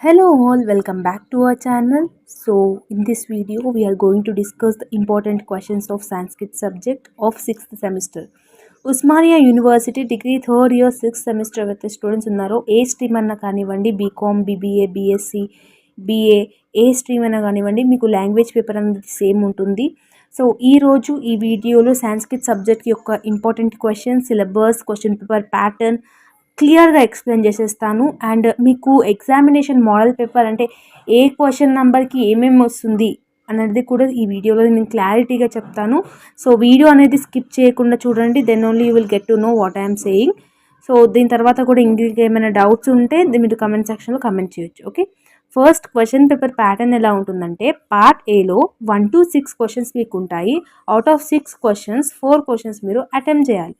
Hello all, welcome back to our channel. So in this video we are going to discuss the important questions of Sanskrit subject of 6th semester. Osmania university degree third year 6th semester ఎవరైతే students ఉన్నారో ఏ stream అన్నా కానివ్వండి, BCom, BBA, BSc, BA, ఏ stream అయినా కానివ్వండి, మీకు language paper అనేది same ఉంటుంది. So ఈరోజు ఈ వీడియోలో సాంస్క్రిట్ సబ్జెక్ట్ యొక్క important question, syllabus, question paper pattern క్లియర్గా ఎక్స్ప్లెయిన్ చేసేస్తాను. అండ్ మీకు ఎగ్జామినేషన్ మోడల్ పేపర్ అంటే ఏ క్వశ్చన్ నెంబర్కి ఏమేమి వస్తుంది అనేది కూడా ఈ వీడియోలో నేను క్లారిటీగా చెప్తాను. సో వీడియో అనేది స్కిప్ చేయకుండా చూడండి, then only you will get to know what I'm saying. So దీని తర్వాత కూడా ఇంకేమైనా డౌట్స్ ఉంటే మీరు కమెంట్ సెక్షన్లో కమెంట్ చేయొచ్చు. Okay, first question paper pattern ఎలా ఉంటుందంటే, పార్ట్ ఏలో 1 to 6 క్వశ్చన్స్ మీకు ఉంటాయి. అవుట్ ఆఫ్ 6 క్వశ్చన్స్ 4 క్వశ్చన్స్ మీరు అటెంప్ట్ చేయాలి.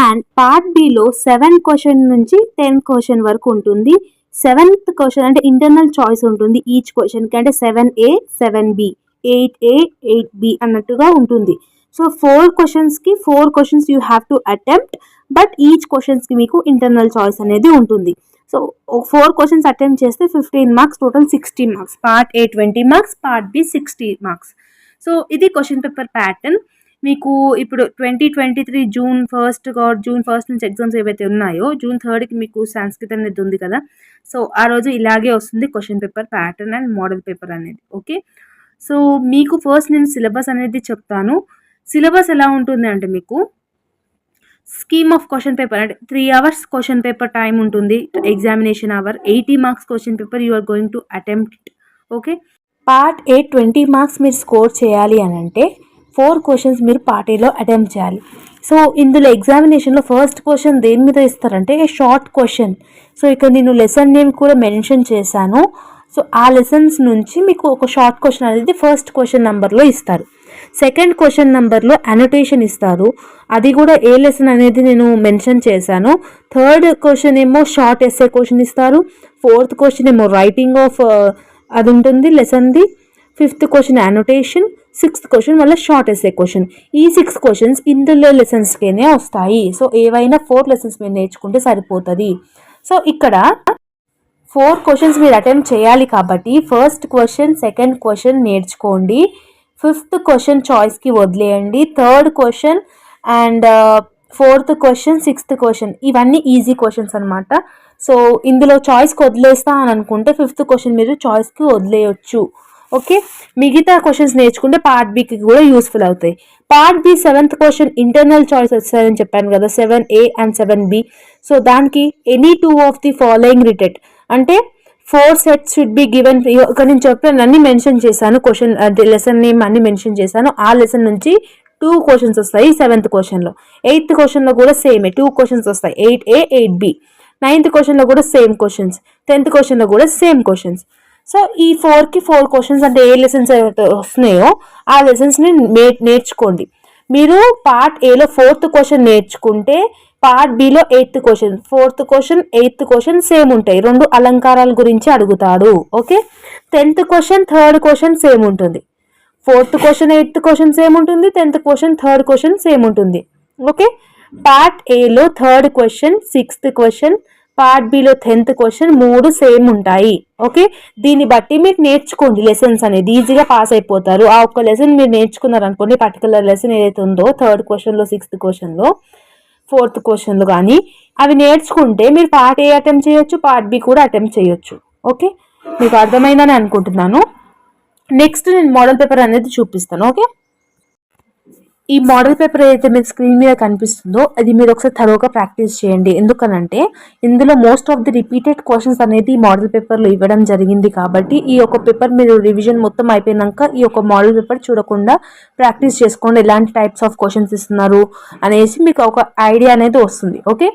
అండ్ పార్ట్ బిలో 7 క్వశ్చన్ నుంచి 10 క్వశ్చన్ వరకు ఉంటుంది. 7th క్వశ్చన్ అంటే ఇంటర్నల్ చాయిస్ ఉంటుంది ఈచ్ క్వశ్చన్కి, అంటే 7A 7B 8A 8B అన్నట్టుగా ఉంటుంది. సో 4 క్వశ్చన్స్కి 4 questions you have to attempt, but each క్వశ్చన్స్కి మీకు ఇంటర్నల్ చాయిస్ అనేది ఉంటుంది. సో 4 క్వశ్చన్స్ అటెంప్ట్ చేస్తే 15 marks, total 60 marks. Part A 20 marks, part B 60 marks. So ఇది క్వశ్చన్ పేపర్ ప్యాటర్న్. మీకు ఇప్పుడు 2023 జూన్ 1 నుంచి ఎగ్జామ్స్ ఏవైతే ఉన్నాయో, జూన్ 3కి మీకు సాంస్క్రిట్ అనేది ఉంది కదా. సో ఆ రోజు ఇలాగే వస్తుంది question paper pattern and model paper అనేది. ఓకే, సో మీకు ఫస్ట్ నేను సిలబస్ అనేది చెప్తాను. సిలబస్ ఎలా ఉంటుంది అంటే, మీకు స్కీమ్ ఆఫ్ క్వశ్చన్ పేపర్ అంటే 3 hours క్వశ్చన్ పేపర్ టైం ఉంటుంది, examination hour. 80 marks question paper you are going to attempt it. Okay, part A 20 marks మీరు స్కోర్ చేయాలి అని అంటే 4 క్వశ్చన్స్ మీరు పార్ట్ ఏలో అటెంప్ట్ చేయాలి. సో ఇందులో ఎగ్జామినేషన్లో ఫస్ట్ క్వశ్చన్ దేని మీద ఇస్తారంటే షార్ట్ క్వశ్చన్. సో ఇక్కడ నేను లెసన్ నేమ్ కూడా మెన్షన్ చేశాను. సో ఆ లెసన్స్ నుంచి మీకు ఒక షార్ట్ క్వశ్చన్ అనేది ఫస్ట్ క్వశ్చన్ నెంబర్లో ఇస్తారు. సెకండ్ క్వశ్చన్ నెంబర్లో అనోటేషన్ ఇస్తారు, అది కూడా ఏ లెసన్ అనేది నేను మెన్షన్ చేశాను. థర్డ్ క్వశ్చన్ ఏమో షార్ట్ ఎస్సే క్వశ్చన్ ఇస్తారు. ఫోర్త్ క్వశ్చన్ ఏమో రైటింగ్ ఆఫ్ అది ఉంటుంది లెసన్ది. 5th question annotation. 6th question మళ్ళీ షార్ట్ ఎస్సే క్వశ్చన్. ఈ 6 క్వశ్చన్స్ ఇందులో లెసన్స్కేనే వస్తాయి. సో ఏవైనా 4 లెసన్స్ మీరు నేర్చుకుంటే సరిపోతుంది. సో ఇక్కడ 4 క్వశ్చన్స్ మీరు అటెంప్ట్ చేయాలి కాబట్టి ఫస్ట్ క్వశ్చన్, సెకండ్ క్వశ్చన్ నేర్చుకోండి. 5th క్వశ్చన్ చాయిస్కి వదిలేయండి. Third question and 4th question, 6th question ఇవన్నీ ఈజీ క్వశ్చన్స్ అనమాట. సో ఇందులో చాయిస్కి వదిలేస్తా అని అనుకుంటే 5th క్వశ్చన్ మీరు చాయిస్కి వదిలేయచ్చు. ఓకే, మిగతా క్వశ్చన్స్ నేర్చుకుంటే పార్ట్ బికి కూడా యూస్ఫుల్ అవుతాయి. Part B 7th question internal choice వస్తాయని చెప్పాను కదా, 7A and 7B. సో దానికి ఎనీ 2 of the following రిటెట్ అంటే 4 sets షుడ్ బి గివెన్. ఇక్కడ నేను చెప్పాను, అన్ని మెన్షన్ చేశాను, క్వశ్చన్ లెసన్ నేమ్ అన్ని మెన్షన్ చేశాను. ఆ లెసన్ నుంచి 2 క్వశ్చన్స్ వస్తాయి 7th క్వశ్చన్లో. 8th క్వశ్చన్లో కూడా సేమే 2 క్వశ్చన్స్ వస్తాయి, 8A 8B. 9th క్వశ్చన్లో కూడా సేమ్ క్వశ్చన్స్, 10th క్వశ్చన్లో కూడా సేమ్ క్వశ్చన్స్. సో ఈ 4కి 4 క్వశ్చన్స్ అంటే ఏ లెసన్స్ అయితే వస్తున్నాయో ఆ లెసన్స్ని నేర్చుకోండి. మీరు పార్ట్ ఏలో 4th క్వశ్చన్ నేర్చుకుంటే part below 8th question, 4th question, 8th question same ఉంటాయి. 2 అలంకారాల గురించి అడుగుతాడు. Okay, 10th question, 3rd question same ఉంటుంది. 4th question, 8th question same ఉంటుంది. 10th question, 3rd question same ఉంటుంది. ఓకే, పార్ట్ ఏలో 3rd question, 6th question, part below 10th question 3 same ఉంటాయి. Okay, దీన్ని బట్టి మీరు నేర్చుకోండి లెసన్స్ అనేది, ఈజీగా పాస్ అయిపోతారు. ఆ ఒక్క లెసన్ మీరు నేర్చుకున్నారు అనుకోండి, పర్టికులర్ లెసన్ ఏదైతే ఉందో 3rd క్వశ్చన్లో, 6th క్వశ్చన్లో, 4th క్వశ్చన్లో కానీ అవి నేర్చుకుంటే మీరు పార్ట్ ఏ అటెంప్ట్ చేయొచ్చు, పార్ట్ బి కూడా అటెంప్ట్ చేయొచ్చు. ఓకే, మీకు అర్థమైందని అనుకుంటున్నాను. నెక్స్ట్ నేను మోడల్ పేపర్ అనేది చూపిస్తాను. ఓకే, ఈ మోడల్ పేపర్ ఏదైతే మీకు స్క్రీన్ మీద కనిపిస్తుందో అది మీరు ఒకసారి థరోగా ప్రాక్టీస్ చేయండి. ఎందుకనంటే ఇందులో most of the repeated questions అనేది ఈ మోడల్ పేపర్లో ఇవ్వడం జరిగింది కాబట్టి ఈ యొక్క పేపర్ మీరు రివిజన్ మొత్తం అయిపోయినాక ఈ యొక్క మోడల్ పేపర్ చూడకుండా ప్రాక్టీస్ చేసుకోండి, ఎలాంటి టైప్స్ ఆఫ్ క్వశ్చన్స్ ఇస్తున్నారు అనేసి మీకు ఒక ఐడియా అనేది వస్తుంది. ఓకే,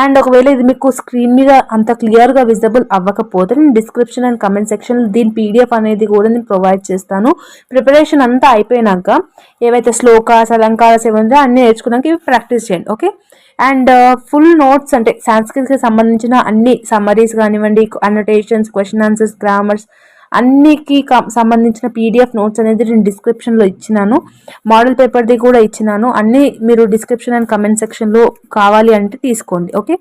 అండ్ ఒకవేళ ఇది మీకు స్క్రీన్ మీద అంత క్లియర్గా విజిబుల్ అవ్వకపోతే నేను డిస్క్రిప్షన్ అండ్ కమెంట్ సెక్షన్లో దీని PDF అనేది కూడా నేను ప్రొవైడ్ చేస్తాను. ప్రిపరేషన్ అంతా అయిపోయినాక ఏవైతే శ్లోకాస్, అలంకారాస్ ఏమైనా అన్ని నేర్చుకున్నాక ఇవి ప్రాక్టీస్ చేయండి. ఓకే, అండ్ ఫుల్ నోట్స్ అంటే సాంస్క్రిట్కి సంబంధించిన అన్ని సమ్మరీస్ కానివ్వండి, అనోటేషన్స్, క్వశ్చన్ ఆన్సర్స్, గ్రామర్స్ అన్నికి సంబంధించిన పీడిఎఫ్ నోట్స్ అనేది నేను డిస్క్రిప్షన్లో ఇచ్చినాను, మోడల్ పేపర్ది కూడా ఇచ్చినాను. అన్నీ మీరు డిస్క్రిప్షన్ అండ్ కమెంట్ సెక్షన్లో కావాలి అంటే తీసుకోండి. ఓకే,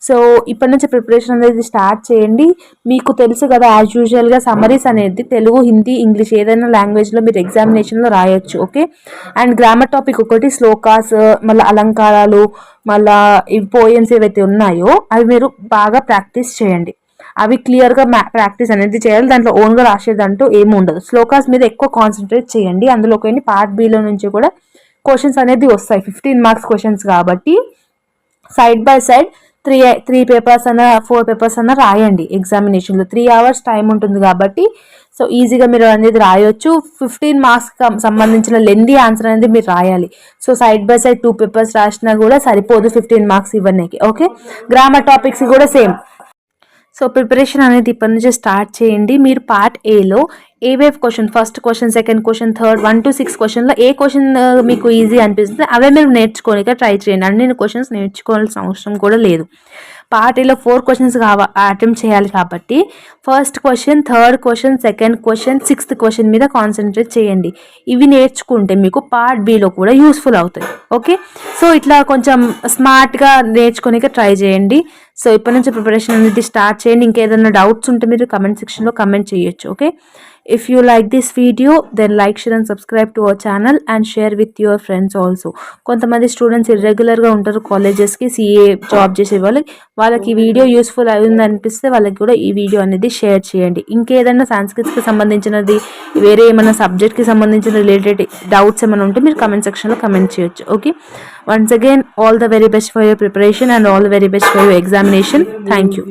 సో ఇప్పటి నుంచి ప్రిపరేషన్ అనేది స్టార్ట్ చేయండి. మీకు తెలుసు కదా, యాజ్ యూజువల్గా సమరీస్ అనేది తెలుగు, హిందీ, ఇంగ్లీష్ ఏదైనా లాంగ్వేజ్లో మీరు ఎగ్జామినేషన్లో రాయొచ్చు. ఓకే, అండ్ గ్రామర్ టాపిక్ ఒకటి, శ్లోకాస్, మళ్ళీ అలంకారాలు, మళ్ళీ ఈ పోయమ్స్ ఏవైతే ఉన్నాయో అవి మీరు బాగా ప్రాక్టీస్ చేయండి. అవి క్లియర్గా ప్రాక్టీస్ అనేది చేయాలి. దాంట్లో ఓన్గా రాసేదంటూ ఏమి ఉండదు. శ్లోకాస్ మీద ఎక్కువ కాన్సన్ట్రేట్ చేయండి. అందులోకి పార్ట్ బిలో నుంచి కూడా క్వశ్చన్స్ అనేది వస్తాయి, 15 మార్క్స్ క్వశ్చన్స్ కాబట్టి side by side three papers అన్న 4 పేపర్స్ అన్న రాయండి. ఎగ్జామినేషన్లో 3 hours టైం ఉంటుంది కాబట్టి సో ఈజీగా మీరు అనేది రాయొచ్చు. 15 మార్క్స్ సంబంధించిన లెందీ ఆన్సర్ అనేది మీరు రాయాలి. So side by side 2 papers రాసినా కూడా సరిపోదు 15 మార్క్స్ ఇవ్వడానికి. ఓకే, గ్రామర్ టాపిక్స్ కూడా సేమ్. సో ప్రిపరేషన్ అనేది ఇప్పటి నుంచి స్టార్ట్ చేయండి. మీరు పార్ట్ ఏలో ఏవేవ్ question, first question, second question, third 1 to 6 క్వశ్చన్లో ఏ క్వశ్చన్ మీకు ఈజీ అనిపిస్తుంది అవే మీరు నేర్చుకోనిక ట్రై చేయండి. అన్ని క్వశ్చన్స్ నేర్చుకోవాల్సిన అవసరం కూడా లేదు. పార్ట్ ఏలో 4 క్వశ్చన్స్ అటెంప్ట్ చేయాలి కాబట్టి first question, third question, second question, 6th question మీద కాన్సన్ట్రేట్ చేయండి. ఇవి నేర్చుకుంటే మీకు పార్ట్ బిలో కూడా యూస్ఫుల్ అవుతాయి. ఓకే, సో ఇట్లా కొంచెం స్మార్ట్గా నేర్చుకోనిక ట్రై చేయండి. సో ఇప్పటి నుంచి ప్రిపరేషన్ అనేది స్టార్ట్ చేయండి. ఇంకేదైనా డౌట్స్ ఉంటే మీరు కమెంట్ సెక్షన్లో కమెంట్ చేయొచ్చు. Okay, if you like this video then like, share and subscribe to our channel and share with your friends also. కొంతమంది స్టూడెంట్స్ ఇర్రెగ్యులర్గా ఉంటారు కాలేజెస్కి, సిఏ జాబ్ చేసే వాళ్ళకి ఈ వీడియో యూస్ఫుల్ అయింది అనిపిస్తే వాళ్ళకి కూడా ఈ వీడియో అనేది షేర్ చేయండి. ఇంకేదైనా సాంస్క్రిట్స్కి సంబంధించినది, వేరే ఏమైనా సబ్జెక్ట్కి సంబంధించిన రిలేటెడ్ డౌట్స్ ఏమైనా ఉంటే మీరు కమెంట్ సెక్షన్లో కమెంట్ చేయొచ్చు. Okay, once again all the very best for your preparation and all the very best for your examination. Thank you.